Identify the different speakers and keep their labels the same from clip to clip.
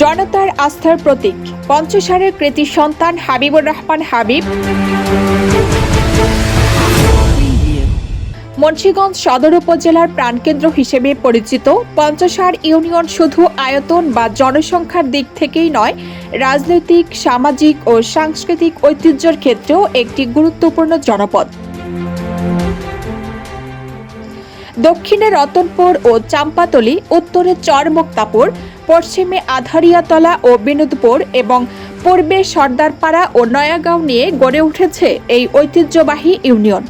Speaker 1: জনতার আস্থার প্রতীক পঞ্চসারের কৃতি সন্তান হাবিবুর রহমান হাবিব মুন্সিগঞ্জ সদর উপজেলার প্রাণকেন্দ্র হিসেবে পরিচিত পঞ্চসার ইউনিয়ন শুধু আয়তন বা জনসংখ্যার দিক থেকেই নয়, রাজনৈতিক, সামাজিক ও সাংস্কৃতিক ঐতিহ্যের ক্ষেত্রেও একটি গুরুত্বপূর্ণ জনপদ। দক্ষিণে রতনপুর ও চাম্পাতলি, উত্তরে চরমুক্তাপুর, পশ্চিমে আধারিয়াতলা ও বিনোদপুর এবং পূর্বে সর্দারপাড়া ও নয়াগাঁও নিয়ে গড়ে উঠেছে এই ঐতিহ্যবাহী ইউনিয়ন।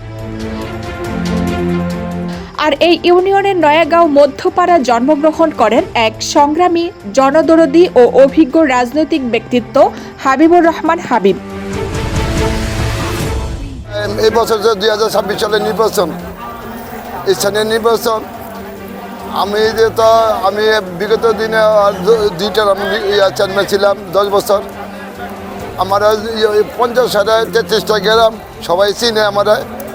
Speaker 1: আর এই ইউনিয়নের নয়াগাঁও মধ্যপাড়া জন্মগ্রহণ করেন এক সংগ্রামী, জনদরদী ও অভিজ্ঞ রাজনৈতিক ব্যক্তিত্ব হাবিবুর রহমান হাবিব।
Speaker 2: এই বছর 2026 সালের নির্বাচন, স্থানীয় নির্বাচন। আমি বিগত দিনে দুইটার আমি চেয়ারম্যান ছিলাম 10 বছর। আমার 50 সালে 33টা গ্রাম সবাই চিনে, আমার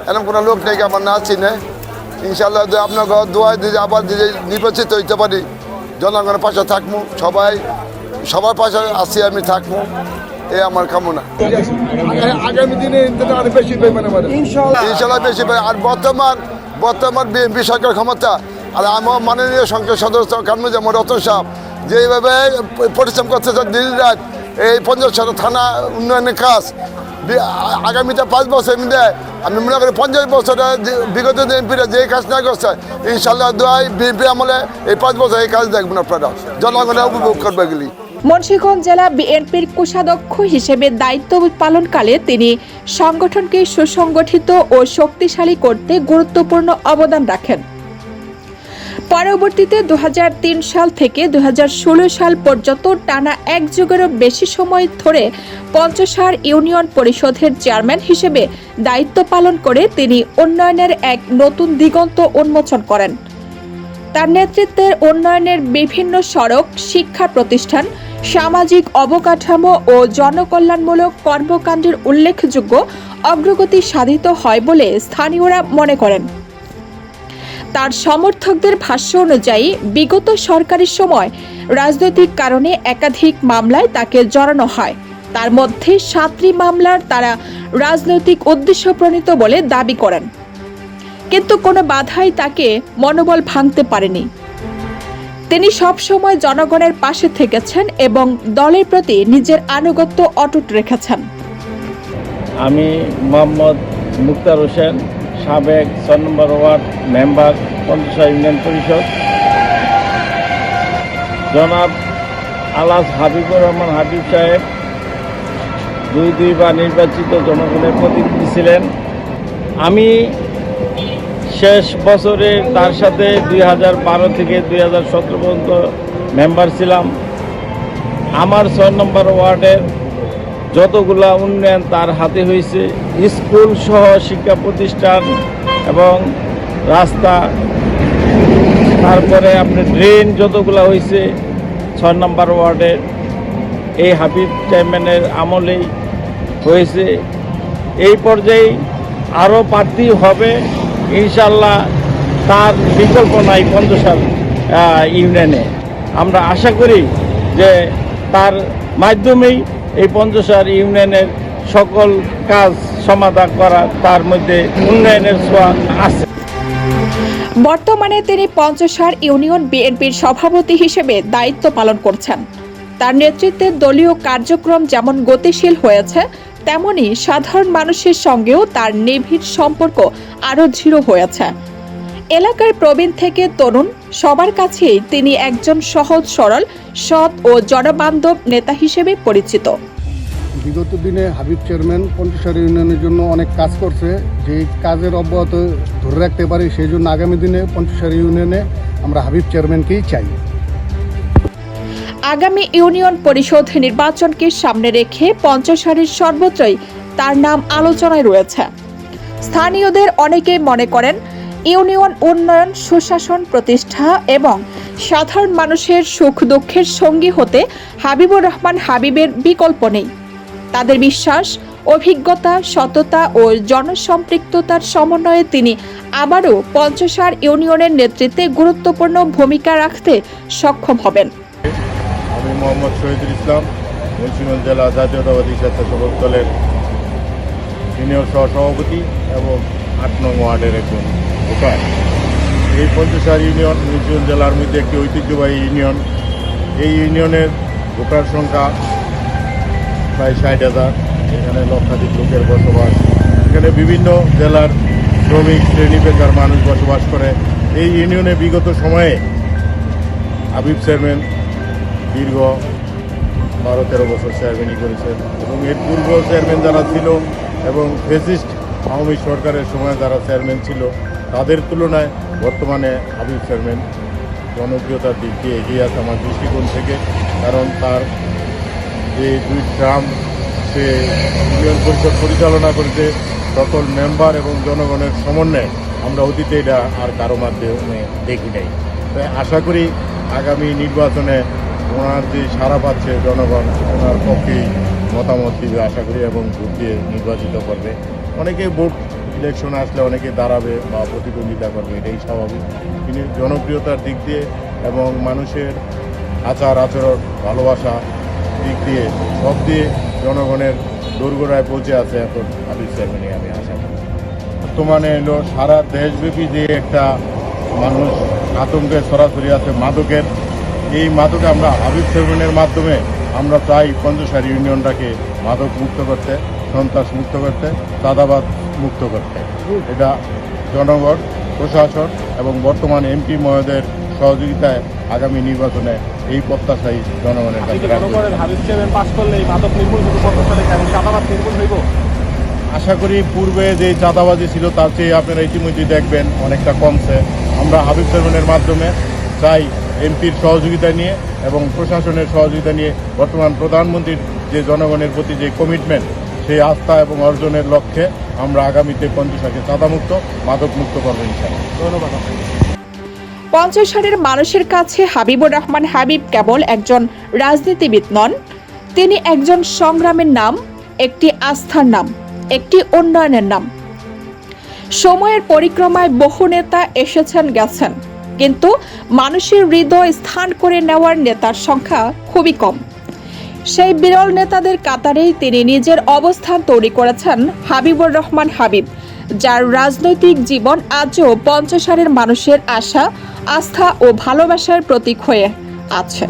Speaker 2: এরকম কোনো লোক নেই আমার না চিনে। ইনশাল্লাহ আপনার দোয়ায় দিয়ে আবার নির্বাচিত হইতে পারি, জনগণের পাশে থাকবো, সবার পাশে আসি আমি থাকবো, এই আমার কামনা। আগামী দিনে আরো বেশি ইনশাল্লাহ বেশি পাই। আর বর্তমান বিএনপি সরকার ক্ষমতা আর আমার মাননীয় সংসদ সদস্য কামরুজ্জামান রতন সাহেব যেভাবে পরিশ্রম করতেছে দিন রাত এই 50 থানা উন্নয়নের কাজ, আগামীতে 5 বছর মিলে আমি মনে করি 50 বছরে বিগত এমপিরা যে কাজ না করছে, ইনশাল্লাহ দোয়ায় বিএনপি আমলে এই 5 বছর এই কাজ দেখবেন আপনারা, জনগণের উপভোগ করবে গেলি।
Speaker 1: মুন্সিগঞ্জ জেলা বিএনপির কোষাধ্যক্ষ হিসেবে দায়িত্ব পালনকালে তিনি সংগঠনকে সুসংগঠিত ও শক্তিশালী করতে গুরুত্বপূর্ণ অবদান রাখেন। পরবর্তীতে 2003 সাল থেকে 2016 সাল পর্যন্ত টানা 1 যুগেরও বেশি সময় ধরে পঞ্চসার ইউনিয়ন পরিষদের চেয়ারম্যান হিসেবে দায়িত্ব পালন করে তিনি উন্নয়নের এক নতুন দিগন্ত উন্মোচন করেন। তার নেতৃত্বের উন্নয়নের বিভিন্ন সড়ক, শিক্ষা প্রতিষ্ঠান, সামাজিক অবকাঠামো ও জনকল্যাণমূলক কর্মকাণ্ডের উল্লেখযোগ্য অগ্রগতি সাধিত হয় বলে স্থানীয়রা মনে করেন। তার সমর্থকদের ভাষ্য অনুযায়ী বিগত সরকারের সময় রাজনৈতিক কারণে একাধিক মামলায় তাকে জড়ানো হয়। তার মধ্যে 7টি মামলার তারা রাজনৈতিক উদ্দেশ্যপ্রণীত বলে দাবি করেন, কিন্তু কোনো বাধাই তাকে মনোবল ভাঙতে পারেনি। তিনি সবসময় জনগণের পাশে থেকেছেন এবং দলের প্রতি নিজের আনুগত্য অটুট রেখেছেন।
Speaker 3: আমি মোহাম্মদ মুক্তার হোসেন, সাবেক 6 নম্বর ওয়ার্ড মেম্বার, পঞ্চসার ইউনিয়ন পরিষদ। জনাব আলাস হাবিবুর রহমান হাবিব সাহেব দুইবার নির্বাচিত জনগণের প্রতিনিধি ছিলেন। আমি শেষ বছরে তার সাথে 2012 থেকে 2017 পর্যন্ত মেম্বার ছিলাম। আমার 6 নম্বর ওয়ার্ডের যতগুলা উন্নয়ন তার হাতে হয়েছে, স্কুল সহ শিক্ষা প্রতিষ্ঠান এবং রাস্তা, তারপরে আপনার ড্রেন যতগুলা হয়েছে 6 নম্বর ওয়ার্ডের এই হাবিব চেয়ারম্যানের আমলেই হয়েছে। এই পর্যায়ে আরও প্রার্থী হবে ইনশাল্লাহ, তার বিকল্প নাই পঞ্চসার ইউনিয়নে। আমরা আশা করি যে তার মাধ্যমেই এই পঞ্চসার ইউনিয়নের সকল কাজ সমাধান করা, তার মধ্যে উন্নয়নের ছোঁয়া আছে।
Speaker 1: বর্তমানে তিনি পঞ্চসার ইউনিয়ন বিএনপির সভাপতি হিসেবে দায়িত্ব পালন করছেন। তার নেতৃত্বে দলীয় কার্যক্রম যেমন গতিশীল হয়েছে, তেমনি সাধারণ মানুষের সঙ্গেও তার নিবিড় সম্পর্ক আরও দৃঢ় হয়েছে। এলাকার প্রবীণ থেকে তরুণ সবার কাছেই তিনি একজন সহজ সরল, সৎ ও জনবান্ধব নেতা হিসেবে পরিচিত।
Speaker 4: বিগত দিনে হাবিব চেয়ারম্যান পঞ্চসার ইউনিয়নের জন্য অনেক কাজ করছে, যে কাজের অব্যাহত ধরে রাখতে পারি, সেই জন্য আগামী দিনে পঞ্চসার ইউনিয়নে আমরা হাবিব চেয়ারম্যানকেই চাই।
Speaker 1: আগামী ইউনিয়ন পরিষদ নির্বাচনকে সামনে রেখে পঞ্চসারের সর্বত্রই তার নাম আলোচনায় রয়েছে। স্থানীয়দের অনেকেই মনে করেন ইউনিয়ন উন্নয়ন, সুশাসন প্রতিষ্ঠা এবং সাধারণ মানুষের সুখ দুঃখের সঙ্গী হতে হাবিবুর রহমান হাবিবের বিকল্প নেই। তাদের বিশ্বাস অভিজ্ঞতা, সততা ও জনসম্পৃক্ততার সমন্বয়ে তিনি আবারও পঞ্চসার ইউনিয়নের নেতৃত্বে গুরুত্বপূর্ণ ভূমিকা রাখতে সক্ষম হবেন।
Speaker 5: আমি মোহাম্মদ শহীদুল ইসলাম, মুন্সিগঞ্জ জেলা জাতীয়তাবাদী স্বেচ্ছাসেবক দলের সিনিয়র সহসভাপতি এবং ৮ নং ওয়ার্ডের একজন ভোটার। এই পঞ্চসার ইউনিয়ন মুন্সিগঞ্জ জেলার মধ্যে একটি ঐতিহ্যবাহী ইউনিয়ন। এই ইউনিয়নের ভোটার সংখ্যা প্রায় ৬০,০০০। এখানে লক্ষাধিক লোকের বসবাস। এখানে বিভিন্ন জেলার শ্রমিক, শ্রেণী বেকার মানুষ বসবাস করে। এই ইউনিয়নে বিগত সময়ে হাবিব চেয়ারম্যান দীর্ঘ ১২-১৩ বছর চেয়ারম্যানই করেছেন এবং এর পূর্ব চেয়ারম্যান যারা ছিল এবং ফেসিস্ট আওয়ামী সরকারের সময় যারা চেয়ারম্যান ছিল তাদের তুলনায় বর্তমানে হাবিব চেয়ারম্যান জনপ্রিয়তার দিক দিয়ে এগিয়ে আছে আমার দৃষ্টিকোণ থেকে। কারণ তার যে 2 টার্ম সে ইউনিয়ন পরিষদ পরিচালনা করেছে সকল মেম্বার এবং জনগণের সমন্বয়ে আমরা অতীতে এটা আর কারো মাধ্যমে দেখি নাই। তাই আশা করি আগামী নির্বাচনে ওনার যে সাড়া পাচ্ছে জনগণ ওনার পক্ষেই মতামত দিবে আশা করি এবং ভোট দিয়ে নির্বাচিত করবে। অনেকে ভোট ইলেকশন আসলে অনেকে দাঁড়াবে বা প্রতিদ্বন্দ্বিতা করবে, এটাই স্বাভাবিক। তিনি জনপ্রিয়তার দিক দিয়ে এবং মানুষের আচার আচরণ, ভালোবাসা দিক দিয়ে সব দিয়ে জনগণের দোরগোড়ায় পৌঁছে আছে এখন হাবিব চেয়ারম্যানই আমি আশা করি। বর্তমানে এলো সারা দেশব্যাপী যে একটা মানুষ আতঙ্কের সরাসরি আছে মাদকের, এই মাদকে আমরা হাবিব চেয়ারম্যানের মাধ্যমে আমরা চাই পঞ্চসার ইউনিয়নটাকে মাদক মুক্ত করতে, সন্ত্রাস মুক্ত করতে, চাঁদাবাদ মুক্ত করতে। এটা জনগণ, প্রশাসন এবং বর্তমান এমপি মহোদয়ের সহযোগিতায় আগামী নির্বাচনে এই প্রত্যাশাই জনগণের কাছে আশা করি। পূর্বে যে চাঁদাবাজি ছিল তার চেয়ে আপনারা ইতিমধ্যে দেখবেন অনেকটা কমছে। আমরা হাবিব চেয়ারম্যানের মাধ্যমে চাই এমপির সহযোগিতা নিয়ে এবং প্রশাসনের সহযোগিতা নিয়ে বর্তমান প্রধানমন্ত্রীর যে জনগণের প্রতি যে কমিটমেন্ট সেই আস্থা এবং অর্জনের লক্ষ্যে আমরা আগামীতে পঞ্চসারকে চাঁদামুক্ত, মাদকমুক্ত করবো ইনশাআল্লাহ। ধন্যবাদ।
Speaker 1: পঞ্চসারের মানুষের কাছে হাবিবুর রহমান হাবিব কেবল একজন রাজনীতিবিদ নন, তিনি একজন সংগ্রামের নাম, একটি আস্থার নাম, একটি উন্নয়নের নাম। সময়ের পরিক্রমায় বহু নেতা এসেছেন গেছেন, কিন্তু মানুষের হৃদয় স্থান করে নেওয়ার নেতার সংখ্যা খুবই কম। সেই বিরল নেতাদের কাতারেই তিনি নিজের অবস্থান তৈরি করেছেন হাবিবুর রহমান হাবিব, যার রাজনৈতিক জীবন আজও পঞ্চসারের মানুষের আশা, আস্থা ও ভালোবাসার প্রতীক হয়ে আছে।